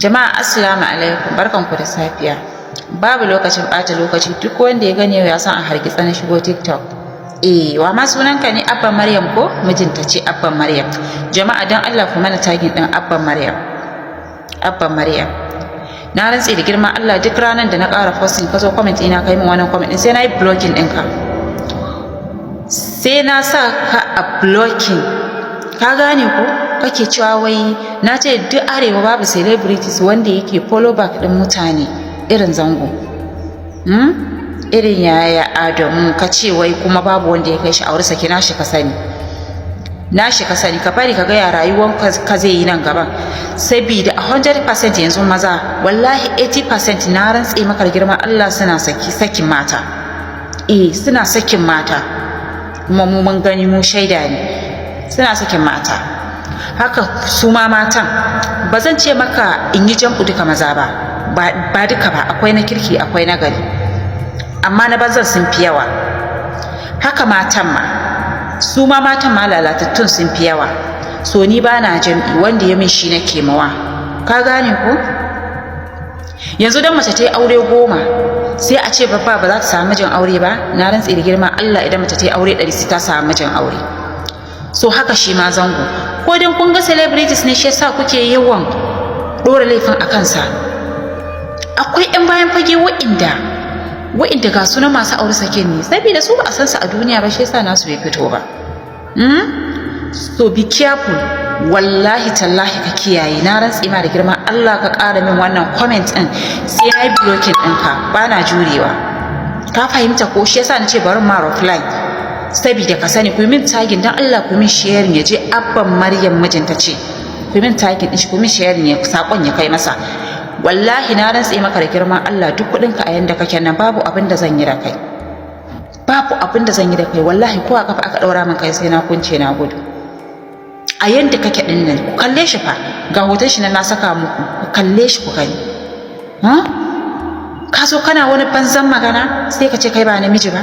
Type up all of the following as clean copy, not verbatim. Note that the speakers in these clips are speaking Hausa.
Jama'a assalamu alaikum, barkanku da safiya. Babu lokacin ɓata lokaci, duk wanda ya gani ya san a hargitsa na shigo TikTok. Wa ma sunanka ne Abban Maryam ko? Mijinta ce Abban Maryam. Jama'a dan Allah ku mana tagin din Abban Maryam. Abban Maryam. Na rantse da girma Allah duk ranar da na ƙara posting ka zo comment ina kai min wannan comment din sai na yi blocking ɗinka. Sai na sa ka a blocking. Ka gane ko? Kake cewa wai na ce duk arewa babu celebrities wanda yake follow back din mutane irin zango. Irin yaya Adamu ka ce wai kuma babu wanda ya kai shi aure saki nashi ka sani. Nashi ka sani ka bari ka ga ya rayuwar ka zai yi nan gaban. Sabida 100% yanzu maza wallahi 80% na rantse maka da girman Allah suna sakin mata. Suna sakin mata. Kuma mu mun gani mu shaida ne. Suna sakin mata. Haka su ma matan ba zan ce maka in yi jam'u duka maza ba duka ba, akwai na kirki akwai na gari, amma na banzan sun fi yawa. Haka matan ma su ma matan ma lalatattun sun fi yawa. So ni ba na jam'i, wanda ya min shi nake mawa. Ka gane ko? Yanzu dan mace ta yi aure 10 sai a ce babba ba za ta samu mijin aure ba. Na rantse da girma Allah idan mace ta yi aure 100 sai ta samu mijin aure. So haka shi ma zango, ko dan kun ga celebrities ne shi yasa kuke yawan dora laifin a kansa. Akwai yan bayan fage wa'inda ga sunan masu aure sakin ne saboda su ba a san su a duniya ba, shi yasa nasu bai fito ba. So be careful, wallahi tallahi ka kiyaye. Na rantsi ma da girman Allah ka ƙara min wannan comment din sai na yi blocking ɗinka, ba na jurewa. Ka fahimta ko? Shi yasa na ce bari ma reply sabida ka sani. Ku min tagin dan Allah, ku min sharing ya je Abban Maryam mijinta ce. Ku min tagin din shi, ku min sharing ya sakon ya kai masa. Wallahi na rantse maka da girman Allah duk kudin ka a yanda kake nan babu abin da zan yi da kai. Babu abin da zan yi da kai wallahi, ko a kafa aka daura min kai sai na kunce na gudu. A yanda kake din nan ku kalle shi fa, ga hoton shi na saka muku, ku kalle shi ku gani. Ka zo kana wani banzan magana sai ka ce kai ba namiji ba.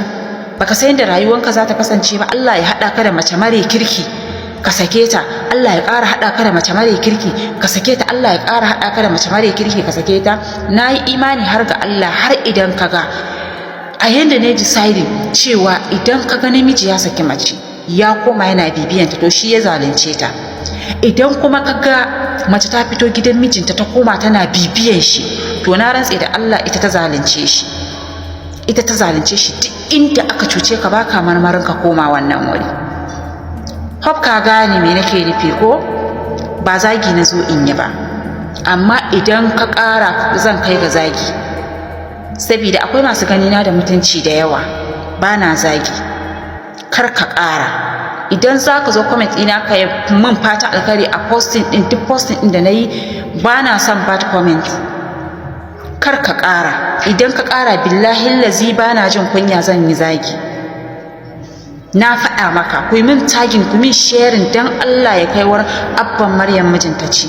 Baka san yadda rayuwanka za ta kasance ba. Allah ya haɗa ka da mace mare kirki ka sake ta, Allah ya ƙara haɗa ka da mace mare kirki ka sake ta, Allah ya ƙara haɗa ka da mace mare kirki ka sake ta. Na yi imani har ga Allah, har idan ka ga a yanda ne deciding cewa idan ka ga namiji ya saki mace ya koma yana bibiyanta, to shi ya zalunce ta. Idan kuma ka ga mace ta fito gidan mijinta ta koma tana bibiyan shi, to na rantse da Allah ita ta zalunce shi. Ita ta zalunce shi. Duk inda aka cuce ka baka marmarin ka koma wannan wuri. Hope ka gane me nake nufi ko? Ba zagi na zo in yi ba, amma idan ka ƙara zan kai ga zagi, saboda akwai masu ganina da mutunci da yawa. Ba na zagi, kar ka ƙara. Idan za ka zo comment ina ka yi min fata alkhairi a posting ɗin, duk posting ɗin da na yi ba na son bad comment. Kar ka ƙara. Idan ka ƙara billahi lazi ba na jin kunya zan yi zagi. Na faɗa maka, ku yi min tagging, ku min sharing dan Allah ya kai war Abban Maryam mijinta ce.